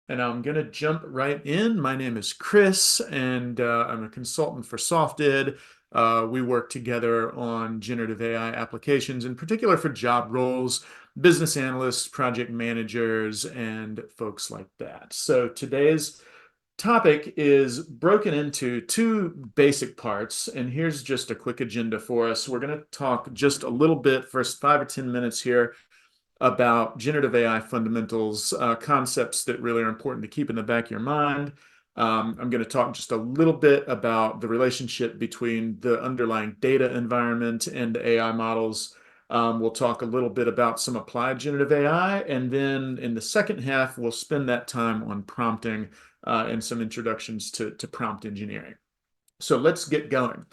And I'm going to jump right in. My name is Chris, and I'm a consultant for SoftEd. We work together on generative AI applications, in particular for job roles, business analysts, project managers, and folks like that. So today's topic is broken into two basic parts, and here's just a quick agenda for us. We're going to talk just a little bit, first 5 or 10 minutes here, about generative AI fundamentals, concepts that really are important to keep in the back of your mind. I'm going to talk just a little bit about the relationship between the underlying data environment and the AI models. We'll talk a little bit about some applied generative AI, and then in the second half, we'll spend that time on prompting and some introductions to prompt engineering. So let's get going.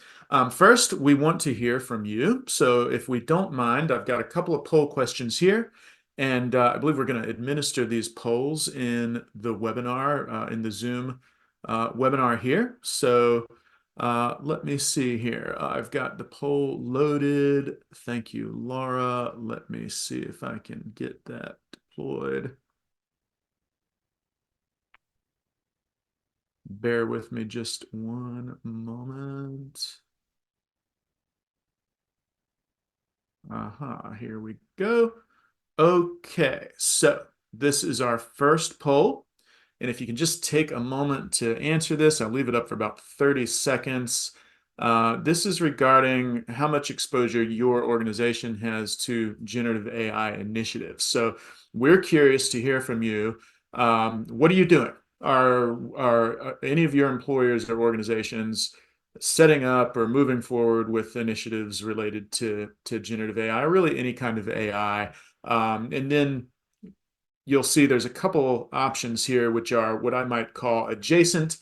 First, we want to hear from you. So if we don't mind, I've got a couple of poll questions here, and I believe we're going to administer these polls in the webinar, in the Zoom webinar here. So let me see here. I've got the poll loaded. Thank you, Laura. Let me see if I can get that deployed. Bear with me just one moment. Here we go. Okay, so this is our first poll. And if you can just take a moment to answer this, I'll leave it up for about 30 seconds. This is regarding how much exposure your organization has to generative AI initiatives. So we're curious to hear from you. What are you doing? Are any of your employers or organizations setting up or moving forward with initiatives related to generative AI, or really any kind of AI? And then you'll see there's a couple options here, which are what I might call adjacent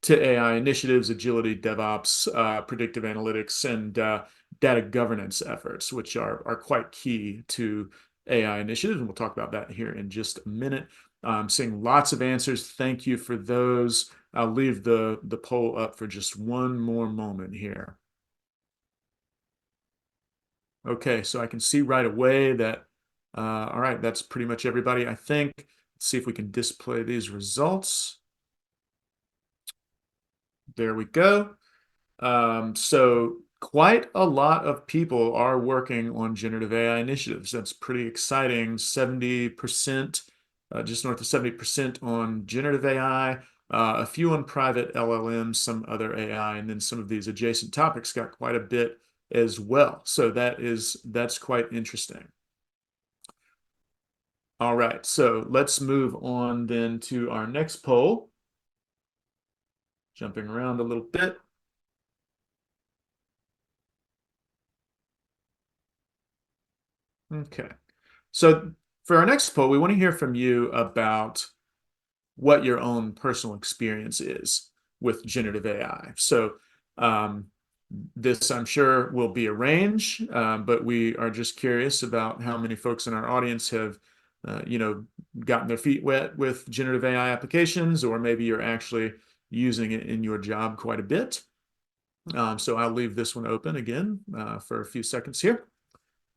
to AI initiatives: agility, DevOps, predictive analytics, and data governance efforts, which are quite key to AI initiatives. And we'll talk about that here in just a minute. I'm seeing lots of answers. Thank you for those. I'll leave the poll up for just one more moment here. Okay, so I can see right away that, all right, that's pretty much everybody, I think. Let's see if we can display these results. There we go. So quite a lot of people are working on generative AI initiatives. That's pretty exciting. 70%, just north of 70% on generative AI, a few on private LLMs, some other AI, and then some of these adjacent topics got quite a bit as well. So that's quite interesting. All right, so let's move on then to our next poll. Jumping around a little bit. Okay. So for our next poll, we want to hear from you about what your own personal experience is with generative AI. So this, I'm sure, will be a range, but we are just curious about how many folks in our audience have, gotten their feet wet with generative AI applications, or maybe you're actually using it in your job quite a bit. So I'll leave this one open again for a few seconds here.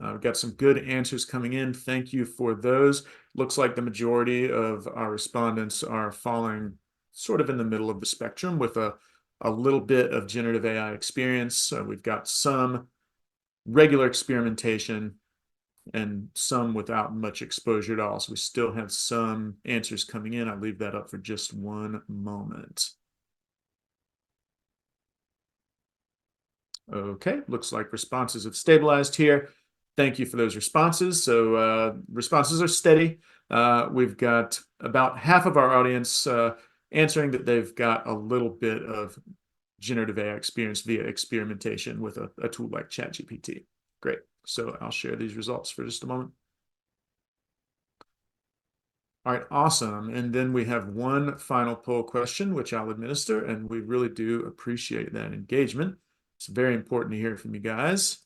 We've got some good answers coming in. Thank you for those. Looks like the majority of our respondents are falling sort of in the middle of the spectrum with a little bit of generative AI experience. So we've got some regular experimentation and some without much exposure at all. So we still have some answers coming in. I'll leave that up for just one moment. Okay, looks like responses have stabilized here. Thank you for those responses. So responses are steady. We've got about half of our audience answering that they've got a little bit of generative AI experience via experimentation with a tool like ChatGPT. Great. So I'll share these results for just a moment. All right, awesome. And then we have one final poll question, which I'll administer, and we really do appreciate that engagement. It's very important to hear from you guys.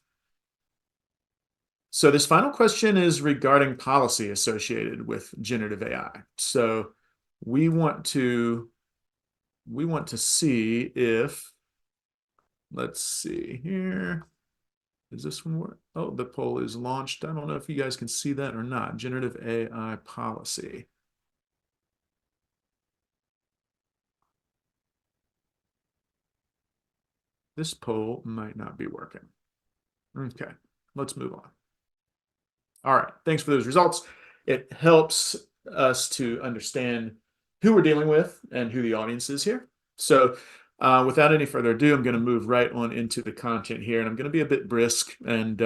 So this final question is regarding policy associated with generative AI. So we want to see if, let's see here. Is this one work? Oh, the poll is launched. I don't know if you guys can see that or not. Generative AI policy. This poll might not be working. Okay, let's move on. All right, thanks for those results. It helps us to understand who we're dealing with and who the audience is here. So without any further ado, I'm going to move right on into the content here, and I'm going to be a bit brisk, and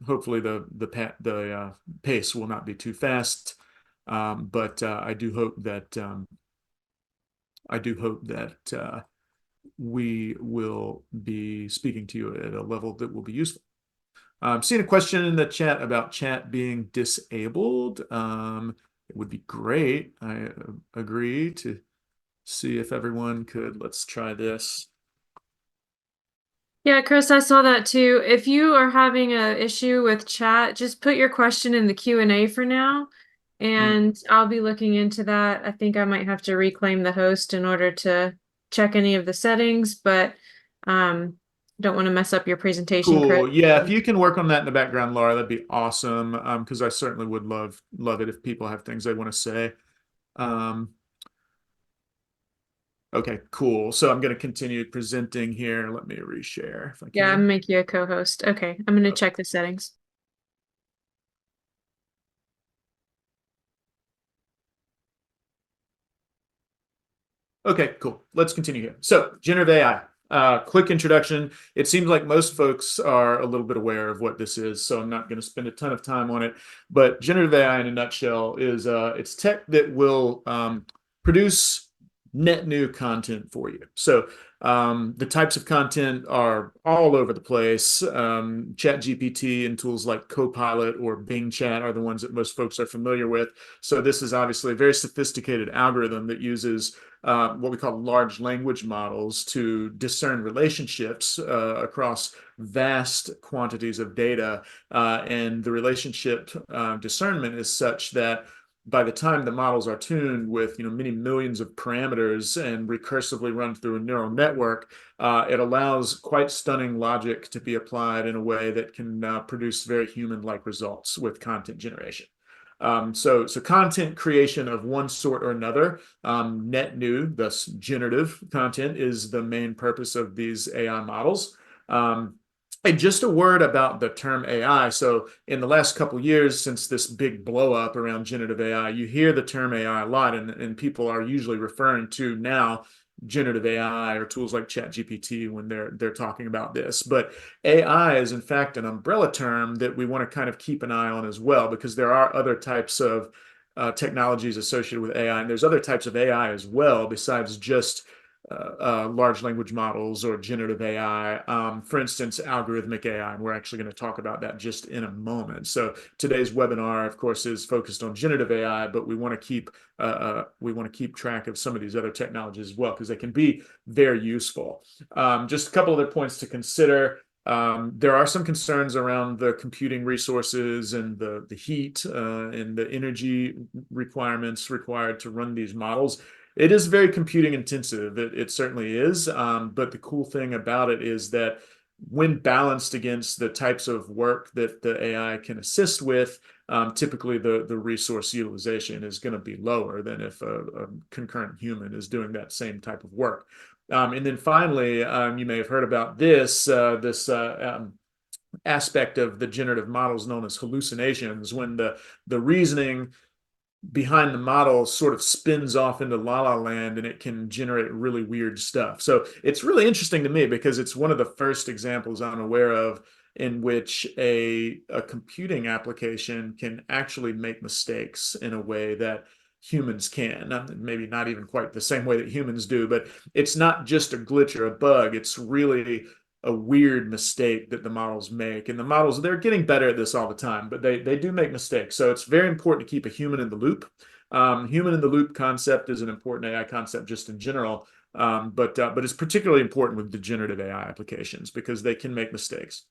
hopefully the pace will not be too fast. But I do hope that we will be speaking to you at a level that will be useful. I'm seeing a question in the chat about chat being disabled. It would be great. I agree to see if everyone could. Let's try this. Yeah, Chris, I saw that too. If you are having an issue with chat, just put your question in the Q&A for now, and I'll be looking into that. I think I might have to reclaim the host in order to check any of the settings, but don't want to mess up your presentation, Chris. Cool. Yeah, if you can work on that in the background, Laura, that'd be awesome. Because I certainly would love it if people have things they want to say. Okay, cool. So I'm going to continue presenting here. Let me reshare if I Yeah, I'm can. gonna make you a co-host. Okay, I'm gonna check the settings. Okay, cool. Let's continue here. So, generative AI. Quick introduction. It seems like most folks are a little bit aware of what this is, so I'm not going to spend a ton of time on it. But generative AI, in a nutshell, is it's tech that will produce net new content for you. So, the types of content are all over the place. ChatGPT and tools like Copilot or Bing Chat are the ones that most folks are familiar with. So, this is obviously a very sophisticated algorithm that uses what we call large language models to discern relationships across vast quantities of data. And the relationship discernment is such that by the time the models are tuned with many millions of parameters and recursively run through a neural network, it allows quite stunning logic to be applied in a way that can produce very human-like results with content generation. So content creation of one sort or another, net new, thus generative content, is the main purpose of these AI models. And just a word about the term AI. So in the last couple of years, since this big blow up around generative AI, you hear the term AI a lot, and people are usually referring to now generative AI or tools like ChatGPT when they're talking about this. But AI is in fact an umbrella term that we want to kind of keep an eye on as well, because there are other types of technologies associated with AI, and there's other types of AI as well besides just large language models or generative AI. For instance, algorithmic AI, and we're actually going to talk about that just in a moment. So today's webinar, of course, is focused on generative AI, but we want to keep track of some of these other technologies as well, because they can be very useful. Just a couple other points to consider. There are some concerns around the computing resources and the heat and the energy requirements required to run these models. It is very computing intensive. It certainly is. But the cool thing about it is that when balanced against the types of work that the AI can assist with, typically the resource utilization is going to be lower than if a concurrent human is doing that same type of work. And then finally, you may have heard about this aspect of the generative models known as hallucinations, when the reasoning behind the model sort of spins off into la la land and it can generate really weird stuff. So it's really interesting to me because it's one of the first examples I'm aware of in which a computing application can actually make mistakes in a way that humans can. Maybe not even quite the same way that humans do, but it's not just a glitch or a bug. It's really a weird mistake that the models make. And the models, they're getting better at this all the time, but they do make mistakes. So it's very important to keep a human in the loop. Human in the loop concept is an important AI concept just in general, but it's particularly important with generative AI applications because they can make mistakes.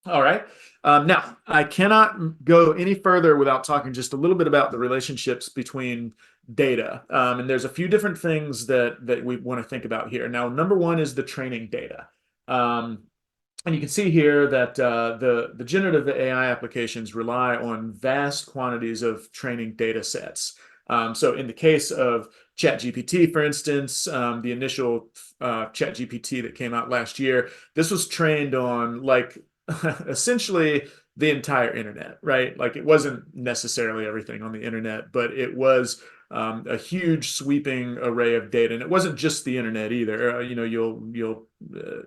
All right. Now, I cannot go any further without talking just a little bit about the relationships between data. And there's a few different things that we want to think about here. Now, number one is the training data. And you can see here that the generative AI applications rely on vast quantities of training data sets. So in the case of ChatGPT, for instance, the initial ChatGPT that came out last year, this was trained on like essentially the entire internet, right? Like it wasn't necessarily everything on the internet, but it was a huge sweeping array of data, and it wasn't just the internet either. You'll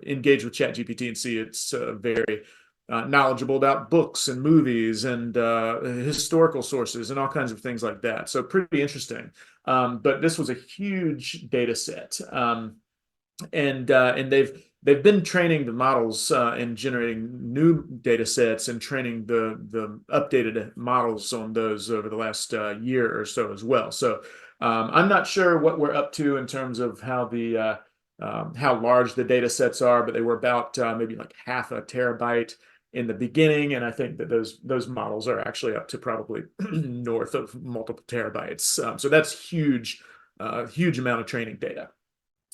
engage with ChatGPT and see it's very knowledgeable about books and movies and historical sources and all kinds of things like that. So pretty interesting. But this was a huge data set. And they've been training the models and generating new data sets and training the updated models on those over the last year or so as well. So I'm not sure what we're up to in terms of how large the data sets are, but they were about maybe like half a terabyte in the beginning, and I think that those models are actually up to probably north of multiple terabytes. So that's huge, huge amount of training data.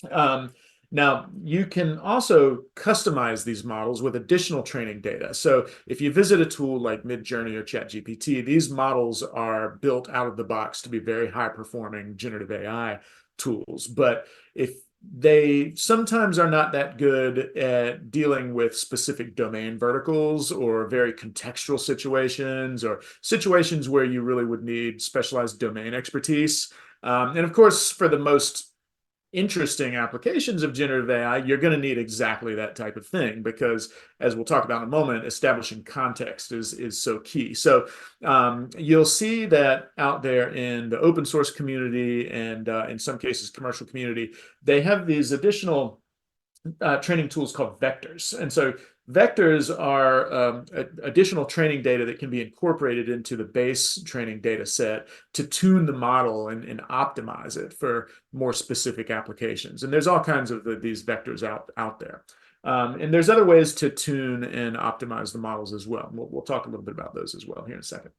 Um, Now, you can also customize these models with additional training data. So if you visit a tool like Midjourney or ChatGPT, these models are built out of the box to be very high performing generative AI tools. But if they sometimes are not that good at dealing with specific domain verticals or very contextual situations or situations where you really would need specialized domain expertise. And of course, for the most interesting applications of generative AI, you're going to need exactly that type of thing because, as we'll talk about in a moment, establishing context is so key. So you'll see that out there in the open source community and in some cases commercial community, they have these additional training tools called vectors. And so vectors are additional training data that can be incorporated into the base training data set to tune the model and optimize it for more specific applications. And there's all kinds of these vectors out there. And there's other ways to tune and optimize the models as well. We'll talk a little bit about those as well here in a second.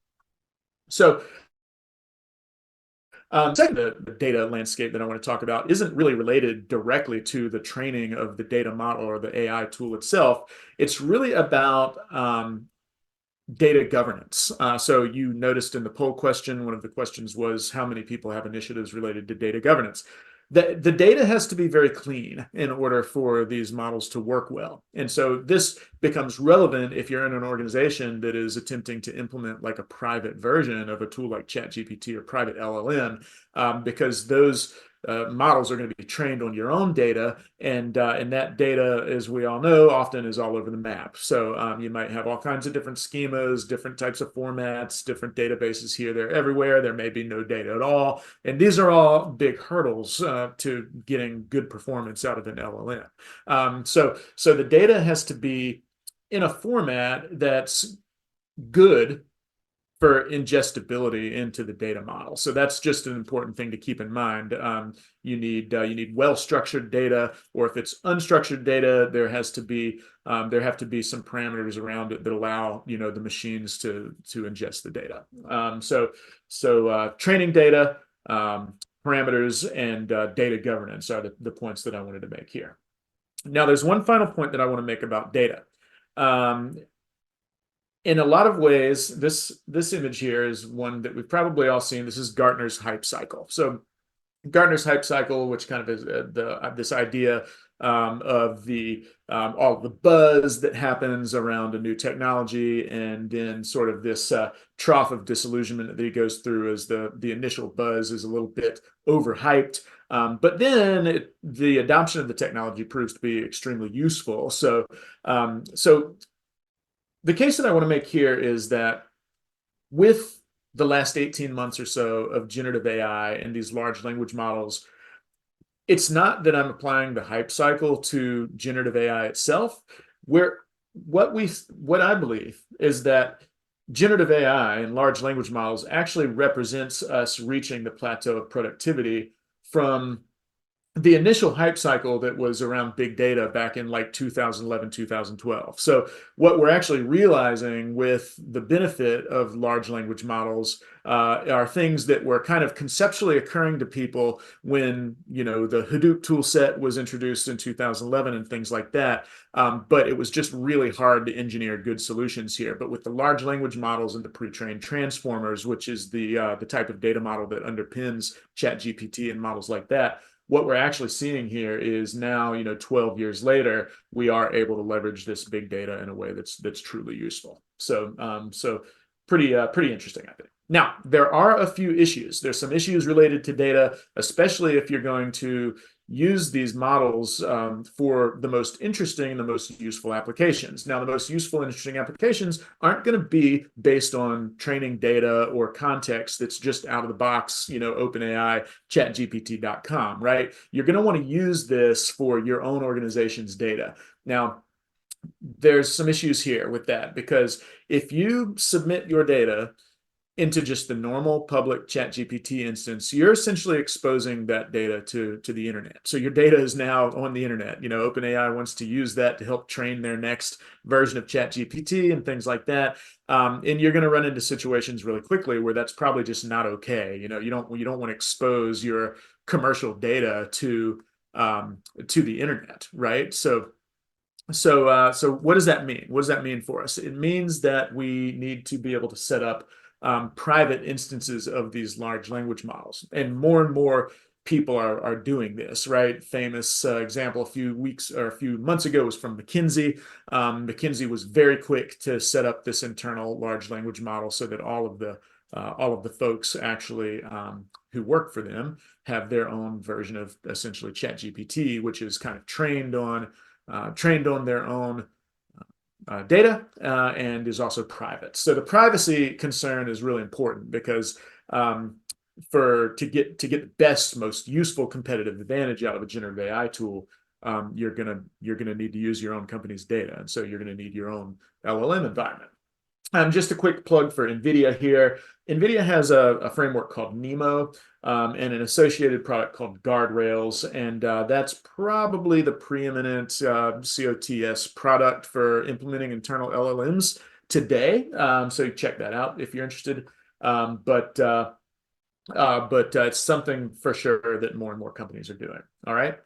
So second, the data landscape that I want to talk about isn't really related directly to the training of the data model or the AI tool itself. It's really about data governance. So you noticed in the poll question, one of the questions was how many people have initiatives related to data governance. The data has to be very clean in order for these models to work well. And so this becomes relevant if you're in an organization that is attempting to implement like a private version of a tool like ChatGPT or private LLM, because those models are going to be trained on your own data, and that data, as we all know, often is all over the map. So you might have all kinds of different schemas, different types of formats, different databases here, there, everywhere. There may be no data at all, and these are all big hurdles to getting good performance out of an LLM. So the data has to be in a format that's good for ingestibility into the data model. So that's just an important thing to keep in mind. You need well-structured data, or if it's unstructured data, there have to be some parameters around it that allow the machines to ingest the data. So training data, parameters, and data governance are the points that I wanted to make here. Now, there's one final point that I want to make about data. In a lot of ways, this image here is one that we've probably all seen. This is Gartner's hype cycle. So Gartner's hype cycle, which kind of is this idea of all the buzz that happens around a new technology, and then sort of this trough of disillusionment that he goes through as the initial buzz is a little bit overhyped. But then the adoption of the technology proves to be extremely useful. So the case that I want to make here is that with the last 18 months or so of generative AI and these large language models, it's not that I'm applying the hype cycle to generative AI itself. What I believe is that generative AI and large language models actually represents us reaching the plateau of productivity from the initial hype cycle that was around big data back in like 2011, 2012. So what we're actually realizing with the benefit of large language models are things that were kind of conceptually occurring to people when, the Hadoop tool set was introduced in 2011 and things like that. But it was just really hard to engineer good solutions here. But with the large language models and the pre-trained transformers, which is the type of data model that underpins ChatGPT and models like that, what we're actually seeing here is now, 12 years later, we are able to leverage this big data in a way that's truly useful. So pretty interesting, I think. Now, there are a few issues. There's some issues related to data, especially if you're going to use these models for the most interesting and the most useful applications. Now, the most useful and interesting applications aren't going to be based on training data or context that's just out of the box, OpenAI, chatgpt.com, right? You're going to want to use this for your own organization's data. Now, there's some issues here with that because if you submit your data into just the normal public ChatGPT instance, you're essentially exposing that data to the internet. So your data is now on the internet. OpenAI wants to use that to help train their next version of ChatGPT and things like that. And you're going to run into situations really quickly where that's probably just not okay. You don't want to expose your commercial data to the internet, right? So what does that mean? What does that mean for us? It means that we need to be able to set up private instances of these large language models. And more people are doing this, right? Famous example a few weeks or a few months ago was from McKinsey. McKinsey was very quick to set up this internal large language model so that all of the folks actually who work for them have their own version of essentially ChatGPT, which is kind of trained on their own data and is also private. So the privacy concern is really important because to get the best, most useful competitive advantage out of a generative AI tool, you're gonna need to use your own company's data, and so you're gonna need your own LLM environment. Just a quick plug for NVIDIA here. NVIDIA has a framework called NeMo and an associated product called Guardrails, and that's probably the preeminent COTS product for implementing internal LLMs today. So check that out if you're interested. But it's something for sure that more and more companies are doing. All right.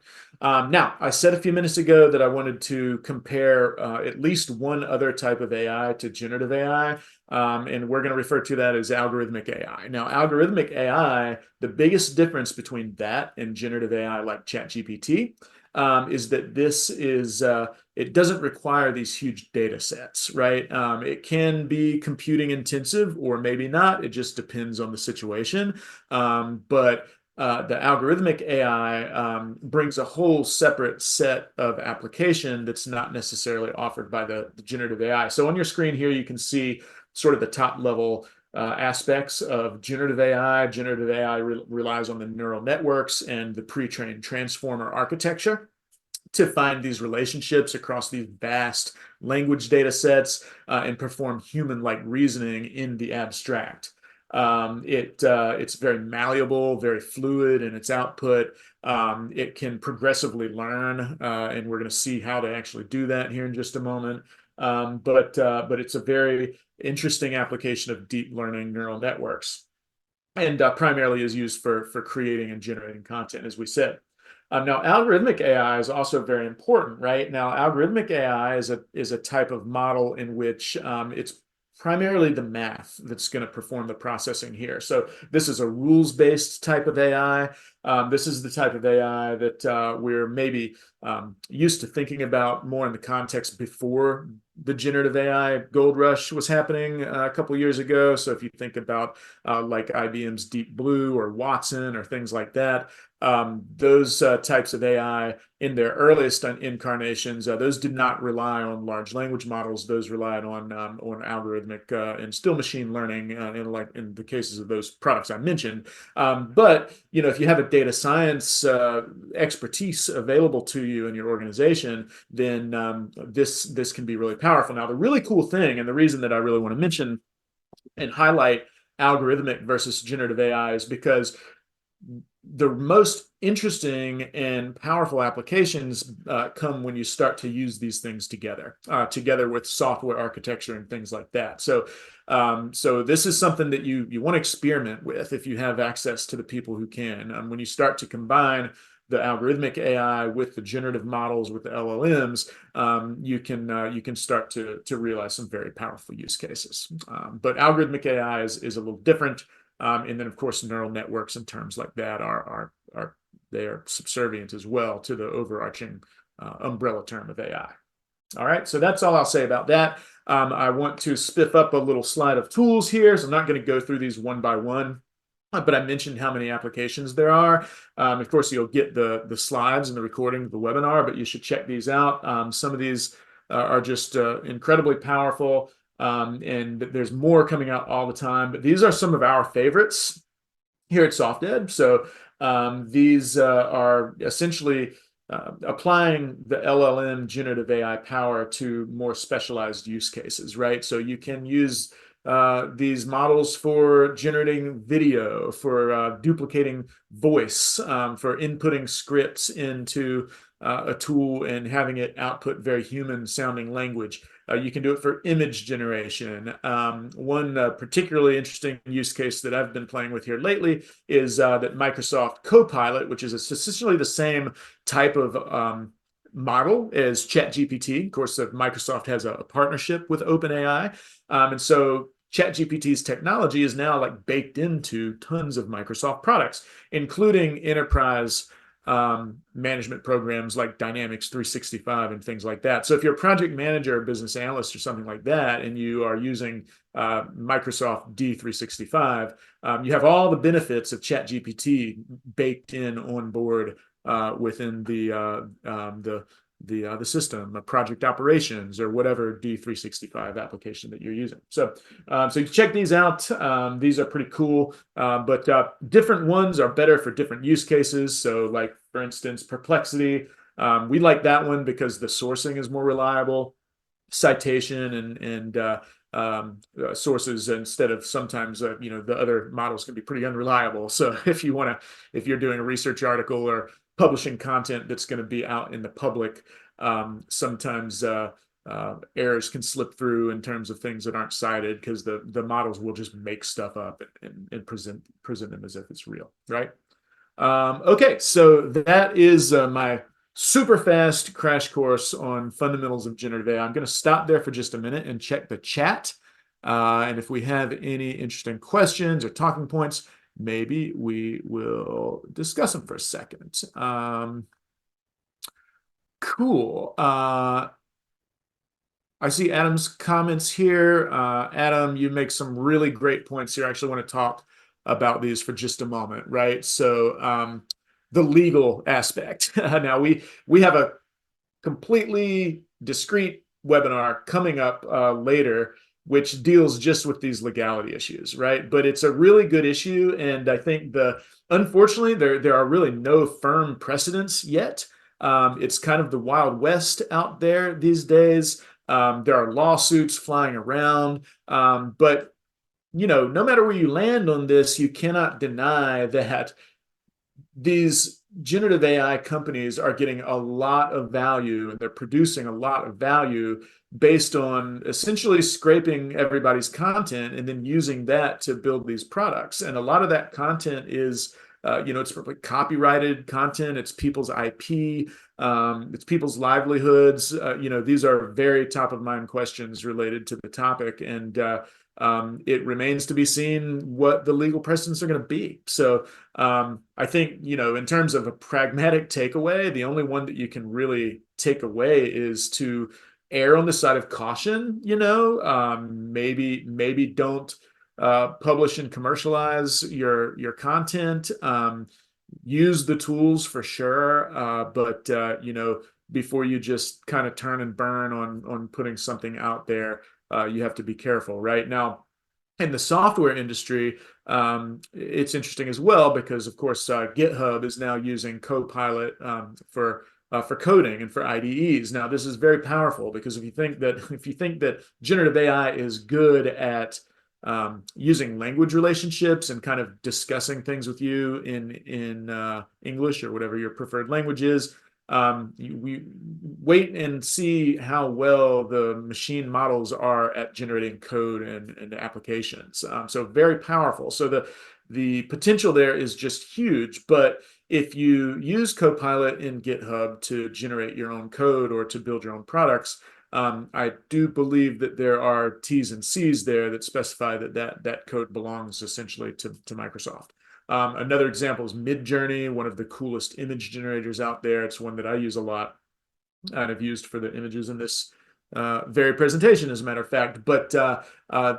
Now, I said a few minutes ago that I wanted to compare at least one other type of AI to generative AI, and we're going to refer to that as algorithmic AI. Now, algorithmic AI, the biggest difference between that and generative AI like ChatGPT is that it doesn't require these huge data sets, right? It can be computing intensive or maybe not. It just depends on the situation. But the algorithmic AI brings a whole separate set of application that's not necessarily offered by the generative AI. So on your screen here, you can see sort of the top level aspects of generative AI. Generative AI relies on the neural networks and the pre-trained transformer architecture to find these relationships across these vast language data sets and perform human-like reasoning in the abstract. It's very malleable, very fluid in its output. It can progressively learn, and we're going to see how to actually do that here in just a moment. But it's a very interesting application of deep learning neural networks, and primarily is used for creating and generating content, as we said. Now, algorithmic AI is also very important, right? Now, algorithmic AI is a type of model in which it's primarily the math that's going to perform the processing here. So this is a rules-based type of AI. This is the type of AI that we're maybe used to thinking about more in the context before the generative AI gold rush was happening a couple of years ago. So if you think about like IBM's Deep Blue or Watson or things like that, those types of AI in their earliest incarnations, those did not rely on large language models. Those relied on algorithmic and still machine learning in the cases of those products I mentioned. But if you have a data science expertise available to you in your organization, then this can be really powerful. Now, the really cool thing, and the reason that I really want to mention and highlight algorithmic versus generative AI is because the most interesting and powerful applications come when you start to use these things together, together with software architecture and things like that. So this is something that you want to experiment with if you have access to the people who can. When you start to combine the algorithmic AI with the generative models with the LLMs, you can start to realize some very powerful use cases. But algorithmic AI is a little different. And then, of course, neural networks and terms like that are they are subservient as well to the overarching umbrella term of AI. All right, so that's all I'll say about that. I want to spiff up a little slide of tools here, so I'm not going to go through these one by one, but I mentioned how many applications there are. Of course, you'll get the slides and the recording of the webinar, but you should check these out. Some of these are just incredibly powerful. And there's more coming out all the time, but these are some of our favorites here at SoftEd. So these are essentially applying the LLM generative AI power to more specialized use cases, right? So you can use these models for generating video, for duplicating voice, for inputting scripts into a tool and having it output very human sounding language. You can do it for image generation. One particularly interesting use case that I've been playing with here lately is that Microsoft Copilot, which is essentially the same type of model as ChatGPT. Of course, Microsoft has a partnership with OpenAI. And so ChatGPT's technology is now like baked into tons of Microsoft products, including enterprise management programs like Dynamics 365 and things like that. So if you're a project manager or business analyst or something like that, and you are using Microsoft D365, you have all the benefits of ChatGPT baked in on board within the system, project operations, or whatever D365 application that you're using. So you check these out. These are pretty cool, but different ones are better for different use cases. So like, for instance, Perplexity, we like that one because the sourcing is more reliable, citation and sources instead of sometimes the other models can be pretty unreliable. So if you're doing a research article or publishing content that's going to be out in the public, sometimes errors can slip through in terms of things that aren't cited because the models will just make stuff up and present them as if it's real, right? Okay, so that is my super fast crash course on fundamentals of generative AI. I'm going to stop there for just a minute and check the chat. And if we have any interesting questions or talking points, maybe we will discuss them for a second. Cool. I see Adam's comments here. Adam, you make some really great points here. I actually want to talk about these for just a moment, right? So the legal aspect. Now we have a completely discrete webinar coming up later, which deals just with these legality issues, right? But it's a really good issue, and I think unfortunately there are really no firm precedents yet. It's kind of the Wild West out there these days. There are lawsuits flying around, but no matter where you land on this, you cannot deny that these generative AI companies are getting a lot of value, and they're producing a lot of value based on essentially scraping everybody's content and then using that to build these products. And a lot of that content is, it's probably copyrighted content, it's people's IP, it's people's livelihoods. These are very top of mind questions related to the topic. And it remains to be seen what the legal precedents are going to be. So I think, in terms of a pragmatic takeaway, the only one that you can really take away is to err on the side of caution. Maybe don't publish and commercialize your content. Use the tools for sure, but before you just kind of turn and burn on putting something out there, you have to be careful. Right now, in the software industry, it's interesting as well because, of course, GitHub is now using Copilot for coding and for IDEs. Now, this is very powerful because if you think that generative AI is good at using language relationships and kind of discussing things with you in English or whatever your preferred language is. We wait and see how well the machine models are at generating code and applications. So very powerful. So the potential there is just huge. But if you use Copilot in GitHub to generate your own code or to build your own products, I do believe that there are T's and C's there that specify that code belongs essentially to Microsoft. Another example is Midjourney, one of the coolest image generators out there. It's one that I use a lot and I've used for the images in this very presentation, as a matter of fact. But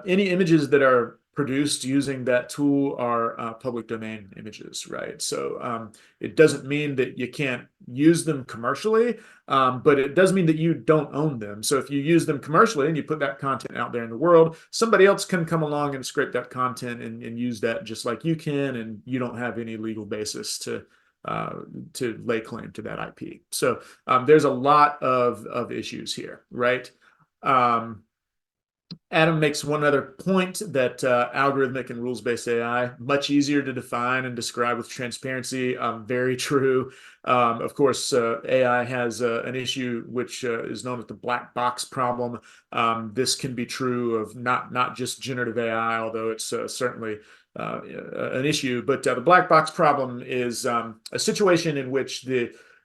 any images that are produced using that tool are public domain images, right? So it doesn't mean that you can't use them commercially, but it does mean that you don't own them. So if you use them commercially and you put that content out there in the world, somebody else can come along and scrape that content and use that just like you can, and you don't have any legal basis to lay claim to that IP. So there's a lot of issues here, right? Adam makes one other point that algorithmic and rules-based AI, much easier to define and describe with transparency. Very true. Of course, AI has an issue which is known as the black box problem. This can be true of not just generative AI, although it's certainly an issue. But the black box problem is a situation in which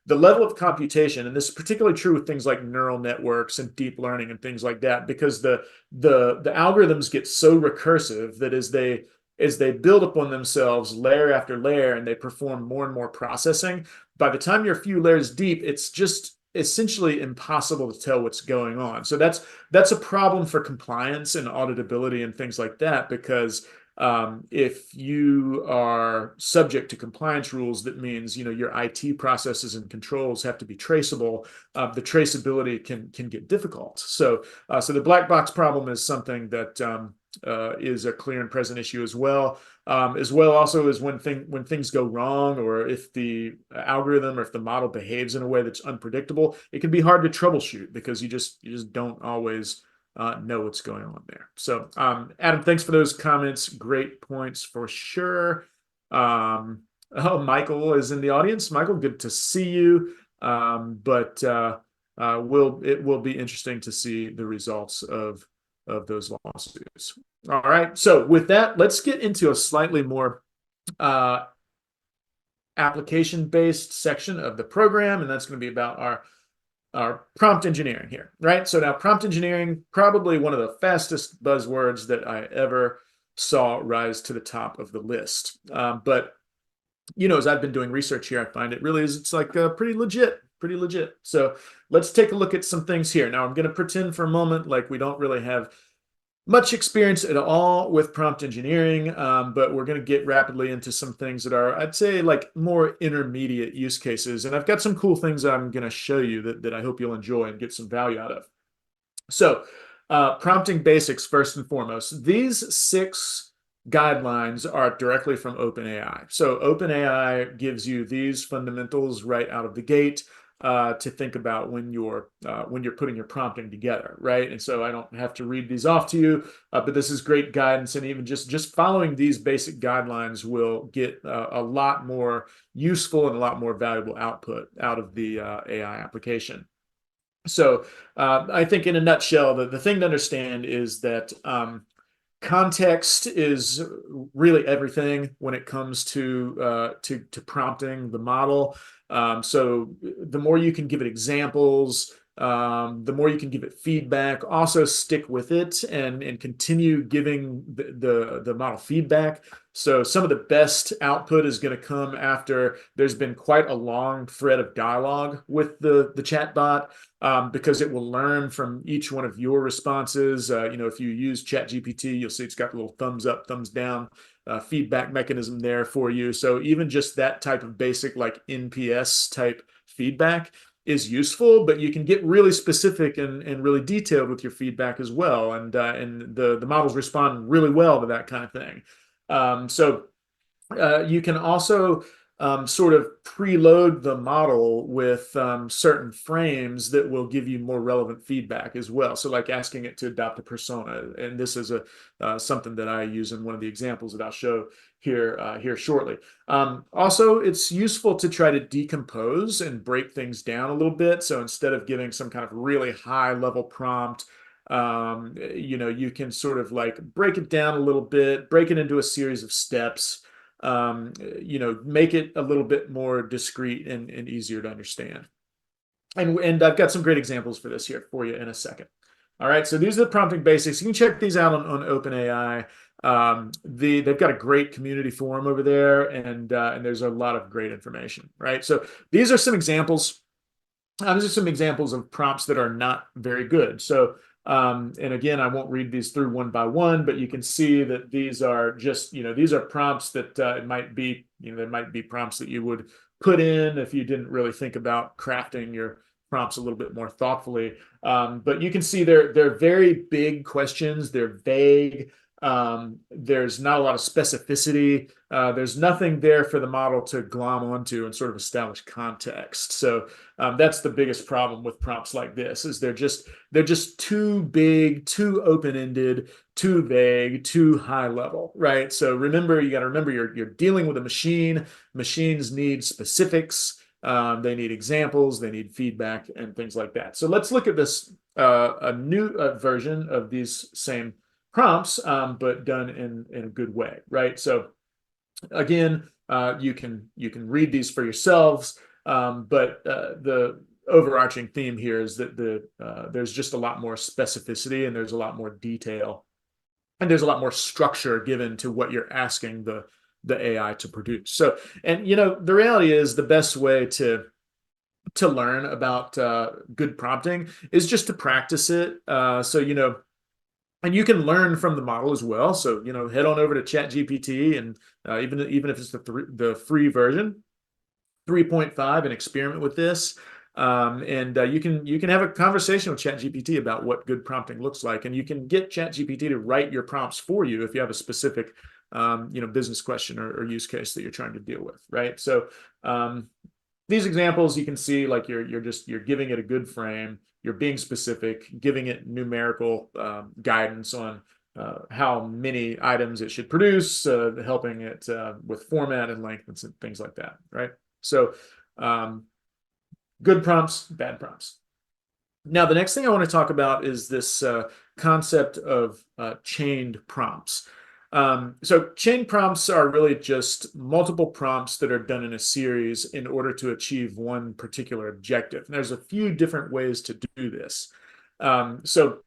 the level of computation, and this is particularly true with things like neural networks and deep learning and things like that, because the algorithms get so recursive that as they build upon themselves layer after layer and they perform more and more processing, by the time you're a few layers deep, it's just essentially impossible to tell what's going on. So that's a problem for compliance and auditability and things like that, because if you are subject to compliance rules, that means your IT processes and controls have to be traceable. The traceability can get difficult. So the black box problem is something that is a clear and present issue as well. Also is when things go wrong, or if the algorithm or if the model behaves in a way that's unpredictable, it can be hard to troubleshoot because you just don't always know what's going on there. So, Adam, thanks for those comments. Great points for sure. Oh, Michael is in the audience. Michael, good to see you. But it will be interesting to see the results of those lawsuits. All right. So with that, let's get into a slightly more application-based section of the program, and that's going to be about our prompt engineering here, right? So now prompt engineering, probably one of the fastest buzzwords that I ever saw rise to the top of the list. But as I've been doing research here, I find it's like pretty legit. So let's take a look at some things here. Now I'm going to pretend for a moment like we don't really have much experience at all with prompt engineering, but we're going to get rapidly into some things that are, I'd say, like more intermediate use cases. And I've got some cool things I'm going to show you that I hope you'll enjoy and get some value out of. So prompting basics first and foremost. These 6 guidelines are directly from OpenAI. So OpenAI gives you these fundamentals right out of the gate to think about when you're putting your prompting together, right? And so I don't have to read these off to you, but this is great guidance, and even just following these basic guidelines will get a lot more useful and a lot more valuable output out of the AI application. So I think in a nutshell, the thing to understand is that context is really everything when it comes to prompting the model. So the more you can give it examples, the more you can give it feedback. Also stick with it and continue giving the model feedback. So some of the best output is going to come after there's been quite a long thread of dialogue with the chatbot, because it will learn from each one of your responses. If you use ChatGPT, you'll see it's got a little thumbs up, thumbs down feedback mechanism there for you. So even just that type of basic like NPS type feedback is useful, but you can get really specific and really detailed with your feedback as well. And the models respond really well to that kind of thing. So you can also sort of preload the model with certain frames that will give you more relevant feedback as well. So like asking it to adopt a persona. And this is something that I use in one of the examples that I'll show here shortly. Also, it's useful to try to decompose and break things down a little bit. So instead of giving some kind of really high level prompt, you can sort of like break it down a little bit, break it into a series of steps, make it a little bit more discreet and easier to understand. And I've got some great examples for this here for you in a second. All right, so these are the prompting basics. You can check these out on OpenAI. They've got a great community forum over there, and there's a lot of great information, right? So these are some examples. These are some examples of prompts that are not very good. So, and again, I won't read these through one by one, but you can see that these are just, these are prompts that it might be, there might be prompts that you would put in if you didn't really think about crafting your prompts a little bit more thoughtfully. But you can see they're very big questions. They're vague. There's not a lot of specificity. There's nothing there for the model to glom onto and sort of establish context. So that's the biggest problem with prompts like this is they're just too big, too open-ended, too vague, too high level, right? So you got to remember you're dealing with a machine. Machines need specifics. They need examples, they need feedback, and things like that. So let's look at this a new version of these same prompts, but done in a good way, right? So again, you can read these for yourselves, but the overarching theme here is that there's just a lot more specificity and there's a lot more detail and there's a lot more structure given to what you're asking the AI to produce. So, and the reality is the best way to learn about good prompting is just to practice it. And you can learn from the model as well. So, head on over to ChatGPT and even if it's the free version, 3.5, and experiment with this. And you can have a conversation with ChatGPT about what good prompting looks like, and you can get ChatGPT to write your prompts for you if you have a specific business question or use case that you're trying to deal with, right? So these examples you can see like you're giving it a good frame, you're being specific, giving it numerical guidance on how many items it should produce, helping it with format and length and things like that, right? So good prompts, bad prompts. Now, the next thing I want to talk about is this concept of chained prompts. So chain prompts are really just multiple prompts that are done in a series in order to achieve one particular objective. And there's a few different ways to do this. So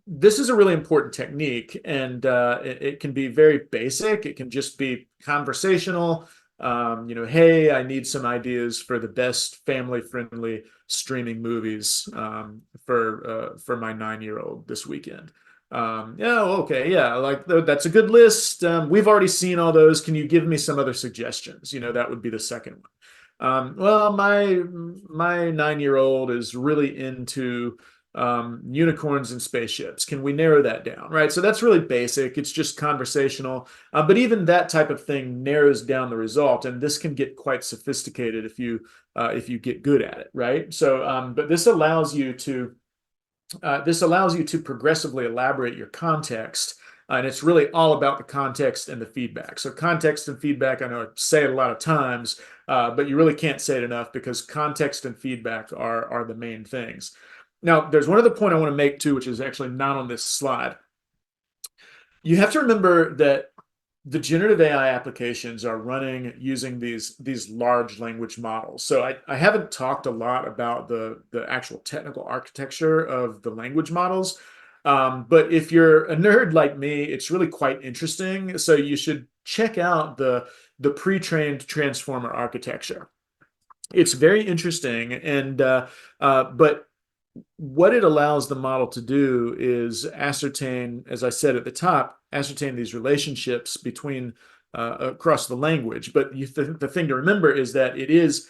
this is a really important technique, and it can be very basic. It can just be conversational. Hey, I need some ideas for the best family-friendly streaming movies for my 9-year-old this weekend. Yeah, okay, yeah, like that's a good list. We've already seen all those. Can you give me some other suggestions? That would be the second one. Well, my 9-year-old is really into unicorns and spaceships. Can we narrow that down? Right. So that's really basic. It's just conversational. But even that type of thing narrows down the result. And this can get quite sophisticated if you get good at it. Right. So, but this allows you to progressively elaborate your context. And it's really all about the context and the feedback. So context and feedback, I know I say it a lot of times, but you really can't say it enough because context and feedback are the main things. Now, there's one other point I want to make too, which is actually not on this slide. You have to remember that the generative AI applications are running using these large language models. So I haven't talked a lot about the actual technical architecture of the language models. But if you're a nerd like me, it's really quite interesting. So you should check out the pre-trained transformer architecture. It's very interesting, and but what it allows the model to do is ascertain, as I said at the top, ascertain these relationships between across the language. But the thing to remember is that it is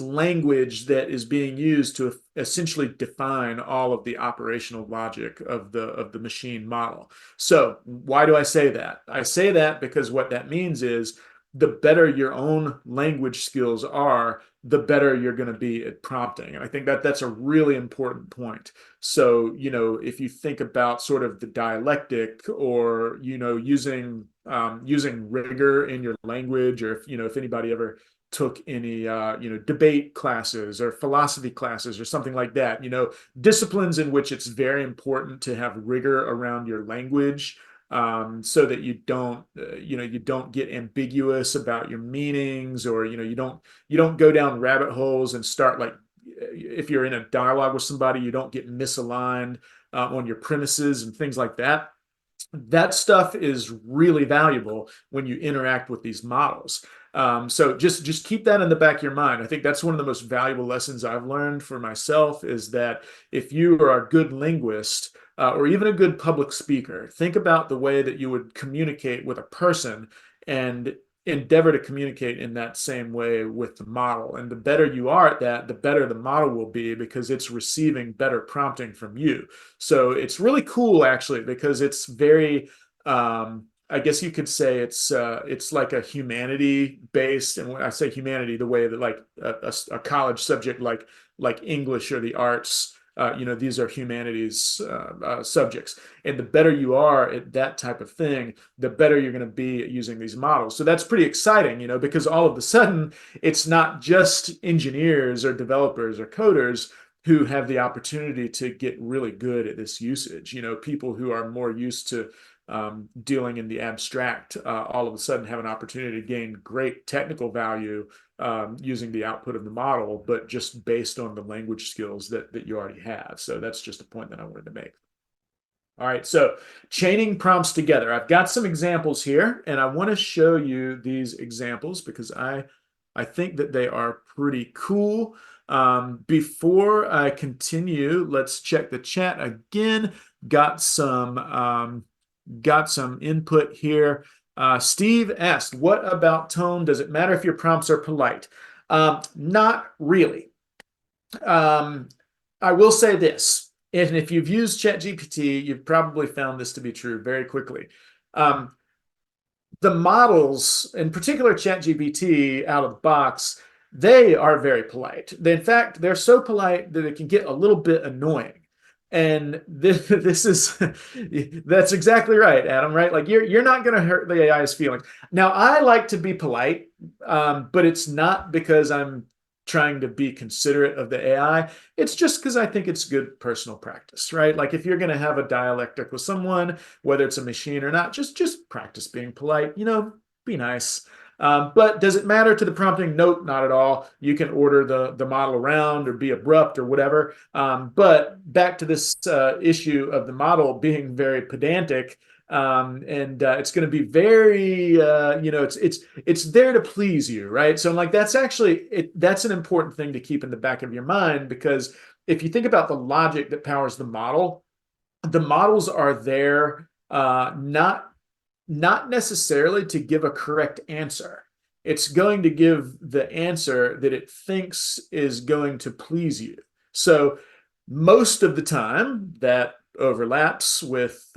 language that is being used to essentially define all of the operational logic of the machine model. So why do I say that? I say that because what that means is the better your own language skills are, the better you're going to be at prompting. And I think that that's a really important point. So, if you think about sort of the dialectic, or, using rigor in your language, or if anybody ever took any debate classes or philosophy classes or something like that, disciplines in which it's very important to have rigor around your language, so that you don't get ambiguous about your meanings, or you don't go down rabbit holes and start, like, if you're in a dialogue with somebody, you don't get misaligned on your premises and things like that. That stuff is really valuable when you interact with these models. So just keep that in the back of your mind. I think that's one of the most valuable lessons I've learned for myself, is that if you are a good linguist, or even a good public speaker, think about the way that you would communicate with a person, and endeavor to communicate in that same way with the model. And the better you are at that, the better the model will be, because it's receiving better prompting from you. So it's really cool, actually, because it's very, I guess you could say it's like a humanity based. And when I say humanity, the way that, like, a college subject like English or the arts, these are humanities subjects. And the better you are at that type of thing, the better you're going to be at using these models. So that's pretty exciting, because all of a sudden it's not just engineers or developers or coders who have the opportunity to get really good at this usage. People who are more used to dealing in the abstract, all of a sudden have an opportunity to gain great technical value using the output of the model, but just based on the language skills that you already have. So that's just a point that I wanted to make. All right, so chaining prompts together. I've got some examples here, and I want to show you these examples because I think that they are pretty cool. Before I continue, let's check the chat again. Got some input here. Steve asked, "What about tone? Does it matter if your prompts are polite?" Not really. I will say this, and if you've used ChatGPT, you've probably found this to be true very quickly. Um, the models, in particular ChatGPT out of the box, they are very polite. In fact, they're so polite that it can get a little bit annoying. And this is that's exactly right, Adam, right? Like, you're not going to hurt the AI's feelings. Now, I like to be polite, but it's not because I'm trying to be considerate of the AI. It's just because I think it's good personal practice, right? Like, if you're going to have a dialectic with someone, whether it's a machine or not, just practice being polite, be nice. But does it matter to the prompting? Nope, not at all. You can order the model around or be abrupt or whatever. But back to this issue of the model being very pedantic, and it's going to be very, it's there to please you, right? So I'm like, that's an important thing to keep in the back of your mind, because if you think about the logic that powers the models are there, not necessarily to give a correct answer. It's going to give the answer that it thinks is going to please you. So most of the time that overlaps with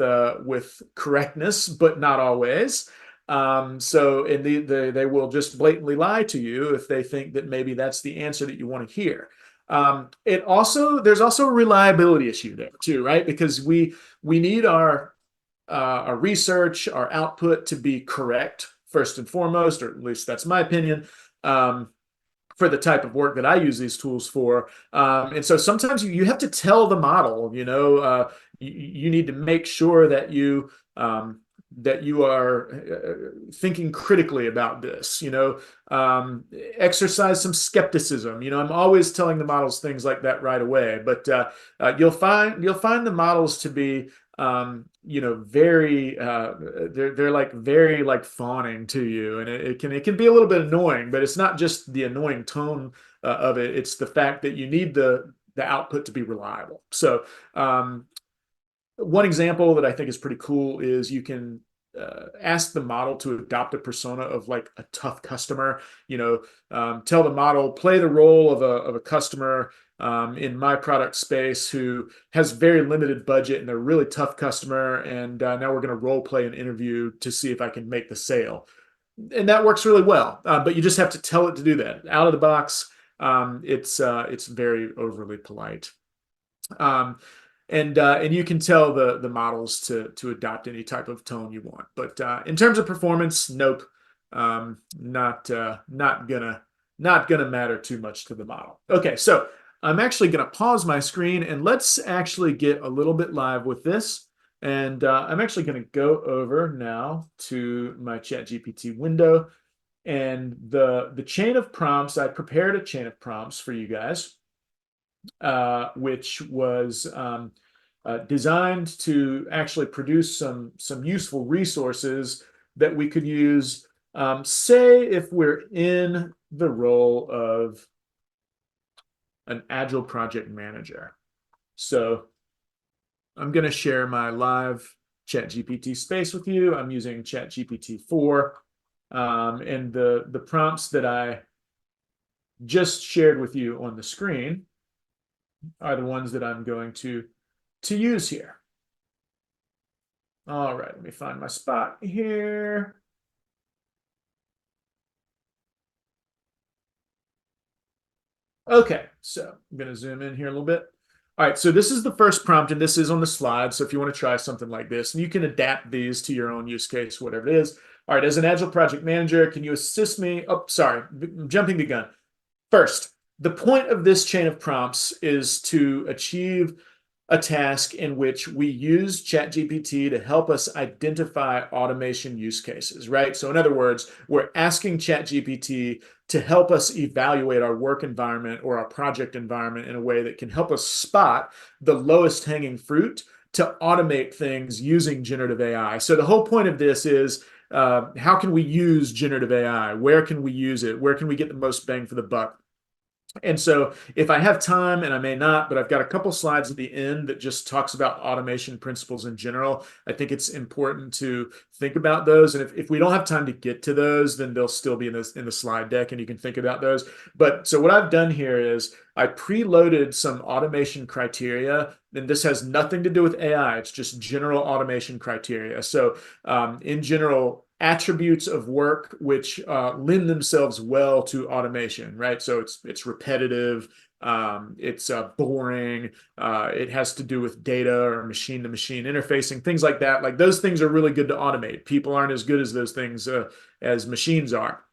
correctness, but not always. So they will just blatantly lie to you if they think that maybe that's the answer that you want to hear. There's also a reliability issue there too, right? Because we need our research, our output to be correct first and foremost, or at least that's my opinion, for the type of work that I use these tools for. And so sometimes you have to tell the model, you need to make sure that you are thinking critically about this, exercise some skepticism. I'm always telling the models things like that right away, but you'll find the models to be very they're like very like fawning to you, and it can be a little bit annoying, but it's not just the annoying tone of it. It's the fact that you need the output to be reliable. So one example that I think is pretty cool is you can ask the model to adopt a persona of, like, a tough customer. Tell the model, play the role of a customer in my product space who has very limited budget and they're a really tough customer. And now we're going to role play an interview to see if I can make the sale. And that works really well. But you just have to tell it to do that out of the box. It's very overly polite. Um, and you can tell the models to adopt any type of tone you want. But in terms of performance, nope, not gonna matter too much to the model. Okay, so I'm actually gonna pause my screen and let's actually get a little bit live with this. And I'm actually gonna go over now to my ChatGPT window and the chain of prompts. I prepared a chain of prompts for you guys, which was designed to actually produce some useful resources that we could use. Say if we're in the role of an agile project manager. So I'm going to share my live ChatGPT space with you. I'm using ChatGPT 4. And the prompts that I just shared with you on the screen are the ones that I'm going to use here. All right, let me find my spot here. Okay, so I'm going to zoom in here a little bit. All right, so this is the first prompt, and this is on the slide. So if you want to try something like this, and you can adapt these to your own use case, whatever it is. All right, as an Agile project manager, can you assist me? Oh, sorry, I'm jumping the gun. First, the point of this chain of prompts is to achieve a task in which we use ChatGPT to help us identify automation use cases, right? So in other words, we're asking ChatGPT to help us evaluate our work environment or our project environment in a way that can help us spot the lowest hanging fruit to automate things using generative AI. So the whole point of this is how can we use generative AI? Where can we use it? Where can we get the most bang for the buck? And so if I have time, and I may not, but I've got a couple slides at the end that just talks about automation principles in general. I think it's important to think about those. And if we don't have time to get to those, then they'll still be in the slide deck and you can think about those. But so what I've done here is I preloaded some automation criteria, and this has nothing to do with AI. It's just general automation criteria. So in general, attributes of work which lend themselves well to automation, right? So it's repetitive, it's boring, it has to do with data or machine-to-machine interfacing, things like that. Like those things are really good to automate. People aren't as good as those things as machines are.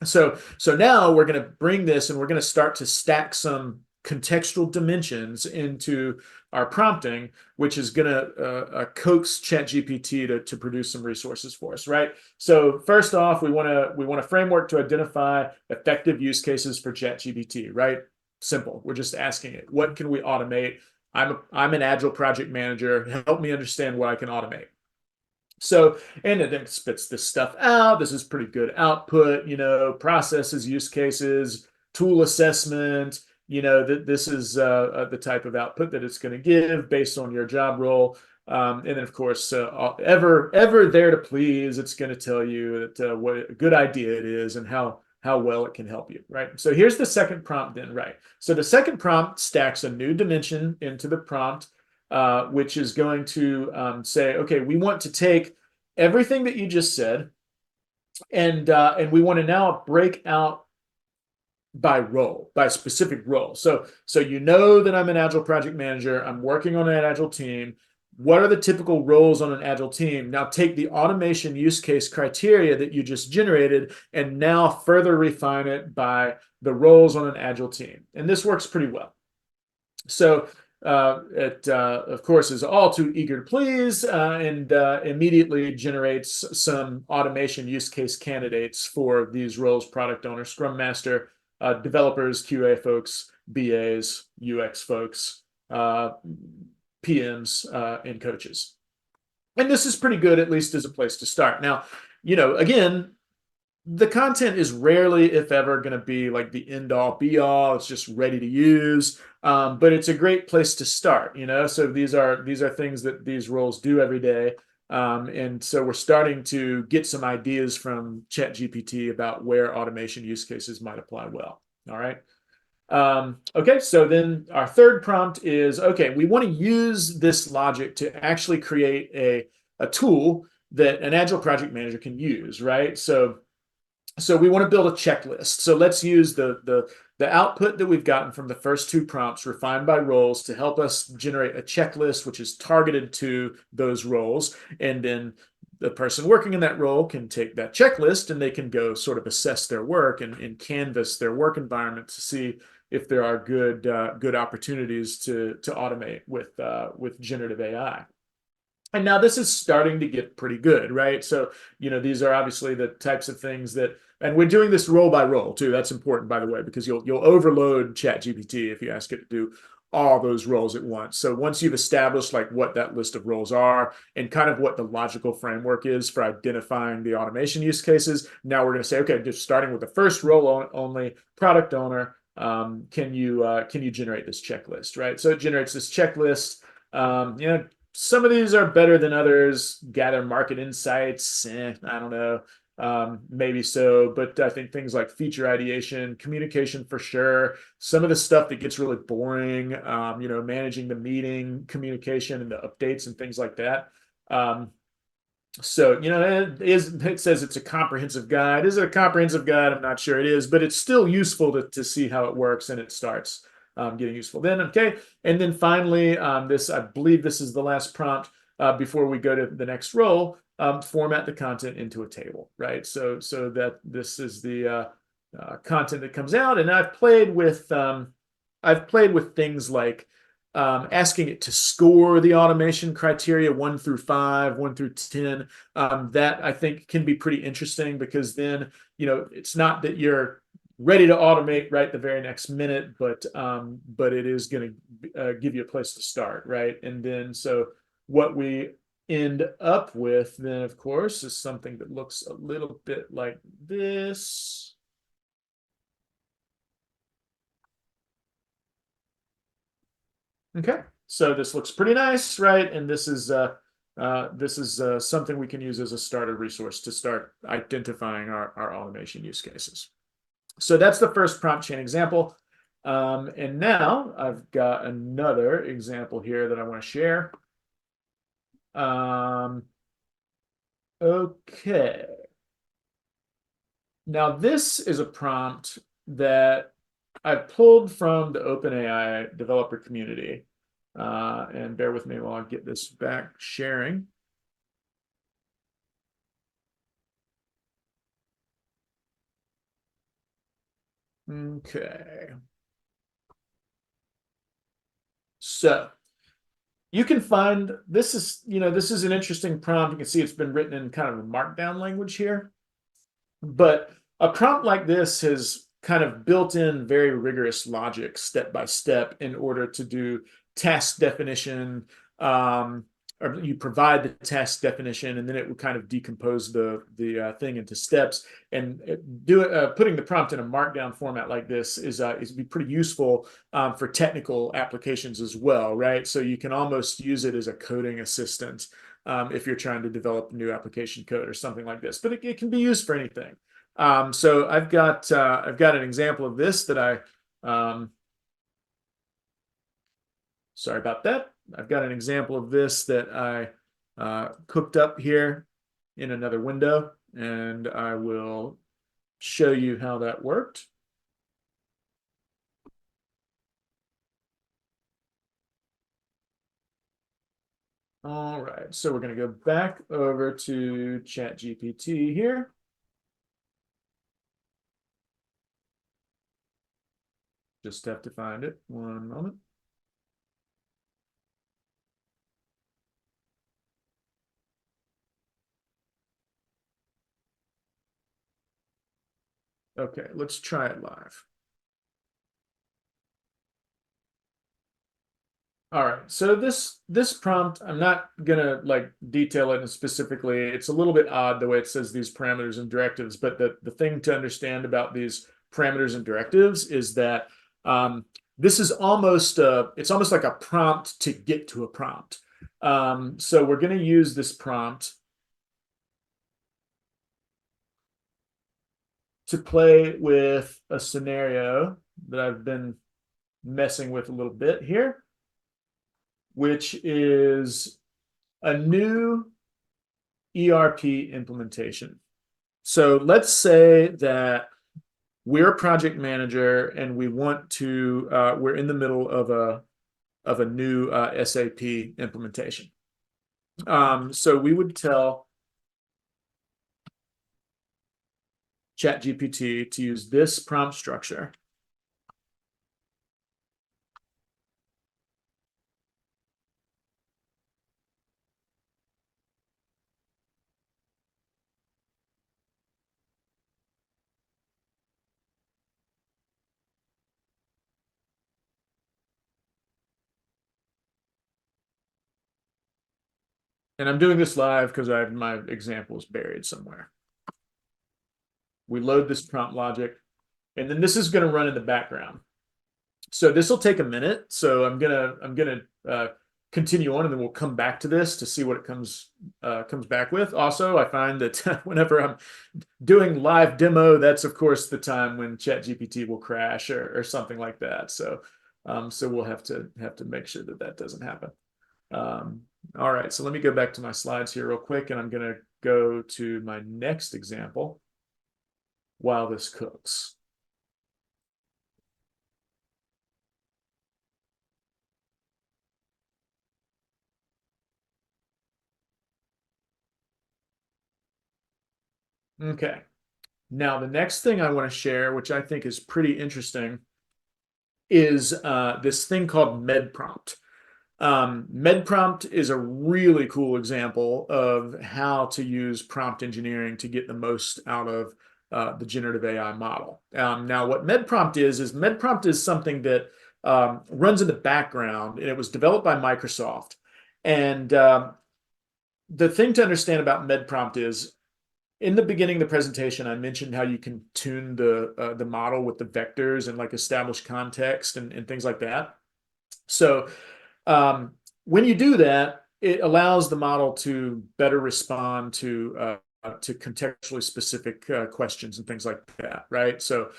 So now we're going to bring this and we're going to start to stack some contextual dimensions into our prompting, which is going to coax ChatGPT to produce some resources for us, right? So first off, we want a framework to identify effective use cases for ChatGPT, right? Simple. We're just asking it, what can we automate? I'm an agile project manager. Help me understand what I can automate. So, and it then spits this stuff out. This is pretty good output, processes, use cases, tool assessment. This is the type of output that it's going to give based on your job role. And then, of course, ever there to please, it's going to tell you that what a good idea it is and how well it can help you, right? So here's the second prompt then, right? So the second prompt stacks a new dimension into the prompt, which is going to say, okay, we want to take everything that you just said, and we want to now break out by role, by specific role. So you know that I'm an agile project manager. I'm working on an agile team. What are the typical roles on an agile team? Now take the automation use case criteria that you just generated and now further refine it by the roles on an agile team. And this works pretty well. So it, of course, is all too eager to please and immediately generates some automation use case candidates for these roles: product owner, scrum master, developers, QA folks, BAs, UX folks, PMs, and coaches. And this is pretty good, at least as a place to start. Now, again, the content is rarely, if ever, going to be like the end all be all. It's just ready to use, but it's a great place to start. So these are things that these roles do every day, and so we're starting to get some ideas from ChatGPT about where automation use cases might apply well. All right. Okay, so then our third prompt is, okay, we want to use this logic to actually create a tool that an agile project manager can use, right? So So we want to build a checklist. So let's use the output that we've gotten from the first two prompts refined by roles to help us generate a checklist which is targeted to those roles. And then the person working in that role can take that checklist and they can go sort of assess their work and canvas their work environment to see if there are good opportunities to automate with generative AI. And now this is starting to get pretty good, right? So, these are obviously the types of things that, and we're doing this role by role too. That's important, by the way, because you'll overload ChatGPT if you ask it to do all those roles at once. So once you've established like what that list of roles are and kind of what the logical framework is for identifying the automation use cases, now we're going to say, okay, just starting with the first role only, product owner, can you generate this checklist, right? So it generates this checklist. Some of these are better than others. Gather market insights. I don't know. Maybe so, but I think things like feature ideation, communication for sure. Some of the stuff that gets really boring, managing the meeting, communication, and the updates and things like that. So, it says it's a comprehensive guide. Is it a comprehensive guide? I'm not sure it is, but it's still useful to see how it works, and it starts getting useful. Then, okay. And then finally, I believe this is the last prompt before we go to the next role, format the content into a table, right? So that this is the content that comes out. And I've played with things like asking it to score the automation criteria 1 through 5, 1 through 10. That I think can be pretty interesting because then, it's not that you're ready to automate right the very next minute, but it is going to give you a place to start, right? And then so what we end up with then, of course, is something that looks a little bit like this. Okay, so this looks pretty nice, right? And this is something we can use as a starter resource to start identifying our automation use cases. So that's the first prompt chain example. And now I've got another example here that I want to share. Okay. Now this is a prompt that I pulled from the OpenAI developer community. And bear with me while I get this back sharing. Okay. So you can find this is an interesting prompt. You can see it's been written in kind of a markdown language here. But a prompt like this has kind of built in very rigorous logic step by step in order to do task definition. Or you provide the task definition, and then it would kind of decompose the thing into steps. And putting the prompt in a markdown format like this is be pretty useful for technical applications as well, right? So you can almost use it as a coding assistant if you're trying to develop new application code or something like this. But it can be used for anything. So I've got an example of this that sorry about that. I've got an example of this that I cooked up here in another window, and I will show you how that worked. All right, so we're going to go back over to ChatGPT here. Just have to find it. One moment. Okay, let's try it live. All right, so this prompt, I'm not gonna like detail it specifically. It's a little bit odd the way it says these parameters and directives, but the thing to understand about these parameters and directives is that this is it's almost like a prompt to get to a prompt. So we're gonna use this prompt to play with a scenario that I've been messing with a little bit here, which is a new ERP implementation. So let's say that we're a project manager and we want to, we're in the middle of a new SAP implementation. So we would tell ChatGPT to use this prompt structure. And I'm doing this live because I have my examples buried somewhere. We load this prompt logic, and then this is going to run in the background. So this will take a minute. So I'm gonna continue on, and then we'll come back to this to see what it comes back with. Also, I find that whenever I'm doing live demo, that's of course the time when ChatGPT will crash or something like that. So we'll have to make sure that that doesn't happen. All right, so let me go back to my slides here real quick, and I'm gonna go to my next example while this cooks. Okay. Now, the next thing I want to share, which I think is pretty interesting, is this thing called MedPrompt. MedPrompt is a really cool example of how to use prompt engineering to get the most out of the generative AI model. Now, what MedPrompt is MedPrompt is something that runs in the background, and it was developed by Microsoft. And the thing to understand about MedPrompt is in the beginning of the presentation, I mentioned how you can tune the model with the vectors and like establish context and things like that. So when you do that, it allows the model to better respond to contextually specific questions and things like that, right? So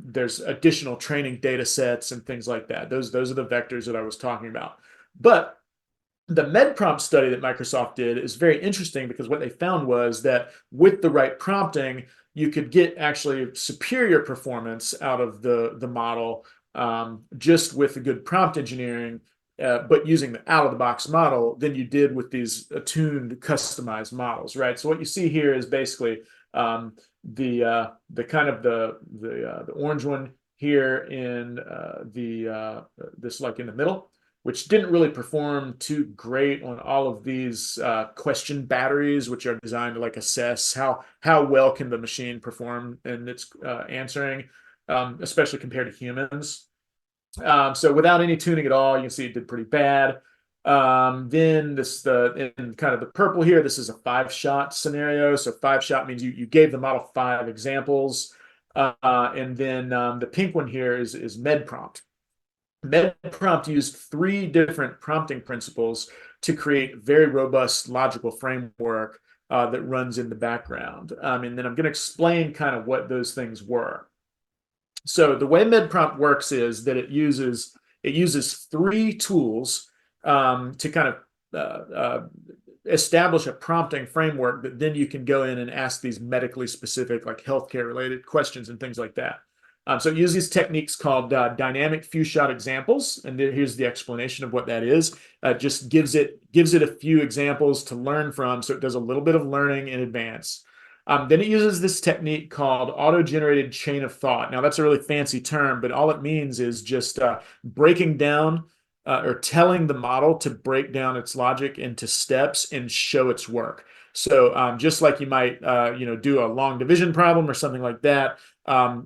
there's additional training data sets and things like that. Those are the vectors that I was talking about. But the MedPrompt study that Microsoft did is very interesting because what they found was that with the right prompting, you could get actually superior performance out of the model just with the good prompt engineering, but using the out-of-the-box model than you did with these attuned, customized models, right? So what you see here is basically the kind of the orange one here in this like in the middle, which didn't really perform too great on all of these question batteries, which are designed to like assess how well can the machine perform in its answering, especially compared to humans. So without any tuning at all, you can see it did pretty bad. Then in kind of the purple here, this is a 5-shot scenario. So 5-shot means you gave the model 5 examples. And then the pink one here is MedPrompt. MedPrompt used 3 different prompting principles to create very robust logical framework that runs in the background. And then I'm going to explain kind of what those things were. So the way MedPrompt works is that it uses 3 tools to kind of establish a prompting framework that then you can go in and ask these medically specific, like healthcare related questions and things like that. So it uses techniques called dynamic few-shot examples, and here's the explanation of what that is. Just gives it a few examples to learn from, so it does a little bit of learning in advance. Then it uses this technique called auto-generated chain of thought. Now that's a really fancy term, but all it means is just breaking down or telling the model to break down its logic into steps and show its work. So just like you might do a long division problem or something like that,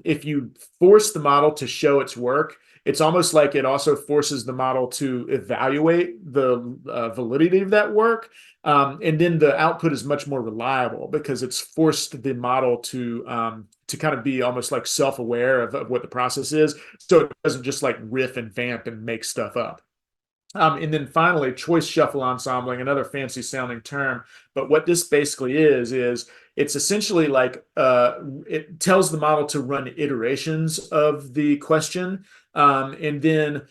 if you force the model to show its work, it's almost like it also forces the model to evaluate the validity of that work. And then the output is much more reliable because it's forced the model to kind of be almost like self-aware of what the process is. So it doesn't just like riff and vamp and make stuff up. And then finally, choice shuffle ensembling, another fancy sounding term. But what this basically is it's essentially like it tells the model to run iterations of the question and then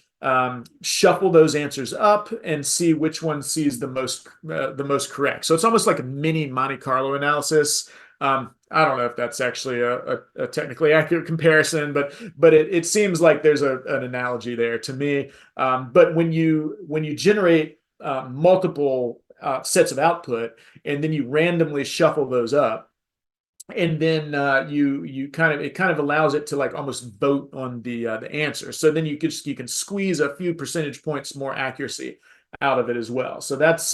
shuffle those answers up and see which one sees the most correct. So it's almost like a mini Monte Carlo analysis. I don't know if that's actually a technically accurate comparison, but it seems like there's an analogy there to me. But when you generate multiple sets of output and then you randomly shuffle those up, and then you kind of, it kind of allows it to like almost vote on the answer. So then you can squeeze a few percentage points more accuracy out of it as well. So that's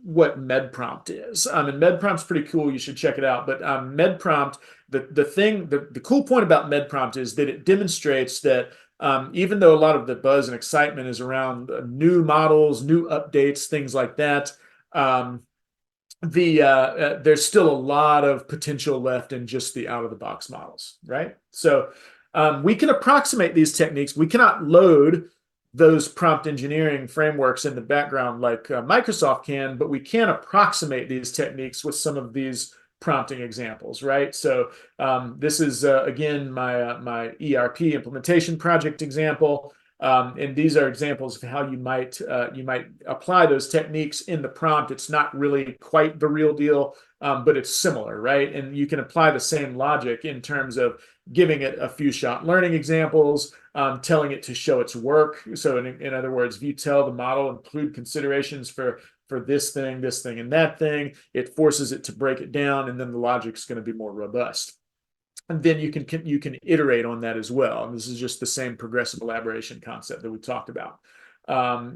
what MedPrompt is. And MedPrompt's pretty cool. You should check it out. But MedPrompt, the cool point about MedPrompt is that it demonstrates that even though a lot of the buzz and excitement is around new models, new updates, things like that, there's still a lot of potential left in just the out of the box models, right? So we can approximate these techniques. We cannot load those prompt engineering frameworks in the background like Microsoft can, but we can approximate these techniques with some of these prompting examples, right? So this is again my ERP implementation project example. And these are examples of how you might apply those techniques in the prompt. It's not really quite the real deal, but it's similar, right? And you can apply the same logic in terms of giving it a few shot learning examples, telling it to show its work. So in other words, if you tell the model include considerations for this thing, and that thing, it forces it to break it down, and then the logic's going to be more robust. And then you can iterate on that as well. And this is just the same progressive elaboration concept that we talked about.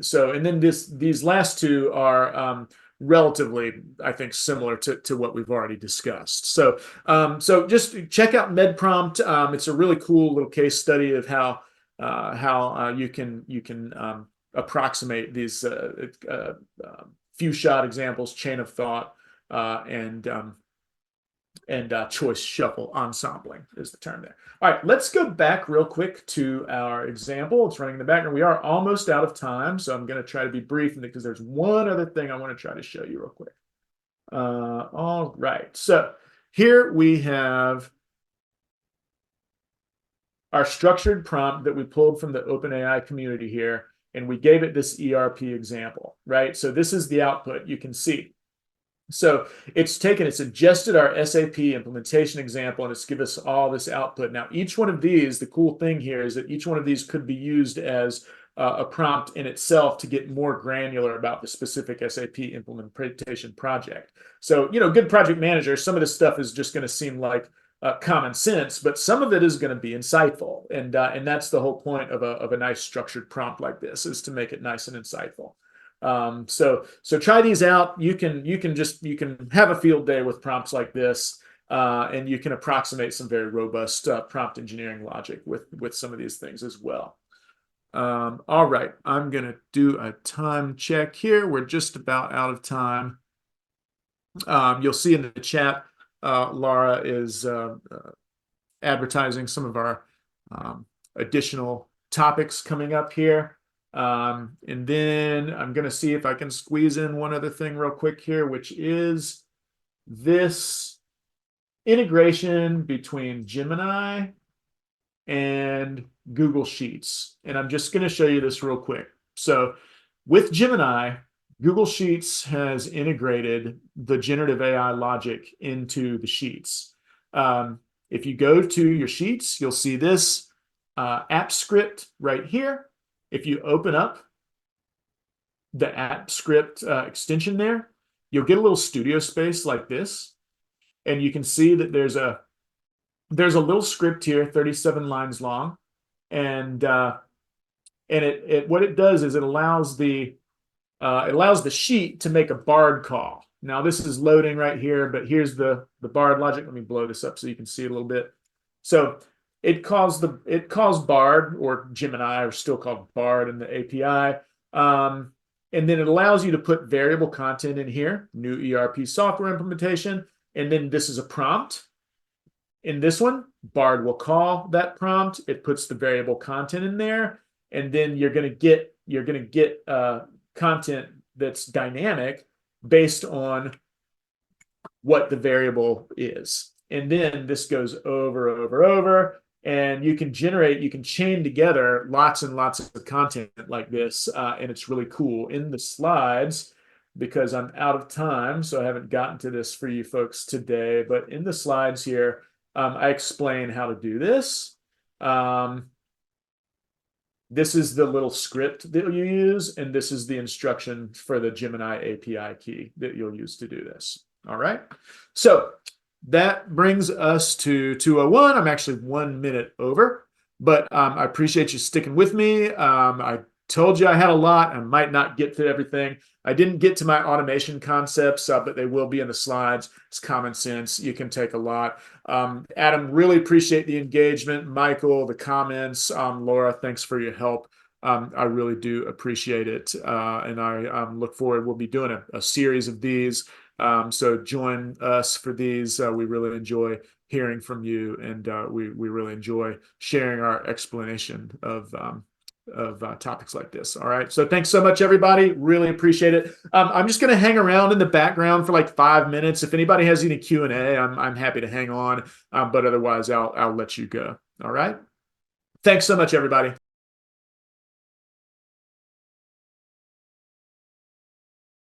So, and then these last two are relatively, I think, similar to what we've already discussed. So, so just check out MedPrompt. It's a really cool little case study of how you can approximate these few shot examples, chain of thought, and choice shuffle ensembling is the term there. All right, let's go back real quick to our example. It's running in the background. We are almost out of time, so I'm going to try to be brief because there's one other thing I want to try to show you real quick. All right, so here we have our structured prompt that we pulled from the OpenAI community here, and we gave it this ERP example, right? So this is the output you can see. So it's adjusted our SAP implementation example, and it's given us all this output. Now, each one of these, the cool thing here is that each one of these could be used as a prompt in itself to get more granular about the specific SAP implementation project. So, good project managers, some of this stuff is just going to seem like common sense, but some of it is going to be insightful. And that's the whole point of a nice structured prompt like this, is to make it nice and insightful. So try these out. You can have a field day with prompts like this, and you can approximate some very robust prompt engineering logic with some of these things as well. All right, I'm gonna do a time check here. We're just about out of time. You'll see in the chat, Laura is advertising some of our additional topics coming up here. And then I'm going to see if I can squeeze in one other thing real quick here, which is this integration between Gemini and Google Sheets. And I'm just going to show you this real quick. So with Gemini, Google Sheets has integrated the generative AI logic into the Sheets. If you go to your Sheets, you'll see this app script right here. If you open up the app script extension there, you'll get a little studio space like this. And you can see that there's a little script here, 37 lines long. And what it does is it allows the sheet to make a BARD call. Now this is loading right here, but here's the BARD logic. Let me blow this up so you can see it a little bit. So it calls BARD, or Gemini, or still called BARD in the API. And then it allows you to put variable content in here, new ERP software implementation. And then this is a prompt. In this one, BARD will call that prompt. It puts the variable content in there. And then you're going to get content that's dynamic based on what the variable is. And then this goes over, and you can chain together lots and lots of content like this, and it's really cool. In the slides, because I'm out of time, so I haven't gotten to this for you folks today. But in the slides here, I explain how to do this. This is the little script that you use, and this is the instruction for the Gemini API key that you'll use to do this. All right. So that brings us to 2:01. I'm actually 1 minute over, but I appreciate you sticking with me. I told you I had a lot. I might not get to everything. I didn't get to my automation concepts, but they will be in the slides. It's common sense. You can take a lot. Adam, really appreciate the engagement. Michael, the comments. Laura, thanks for your help. I really do appreciate it. And I look forward. We'll be doing a series of these. So join us for these. We really enjoy hearing from you, and we really enjoy sharing our explanation of topics like this. All right. So thanks so much, everybody. Really appreciate it. I'm just going to hang around in the background for like 5 minutes. If anybody has any Q&A, I'm happy to hang on. But otherwise, I'll let you go. All right. Thanks so much, everybody.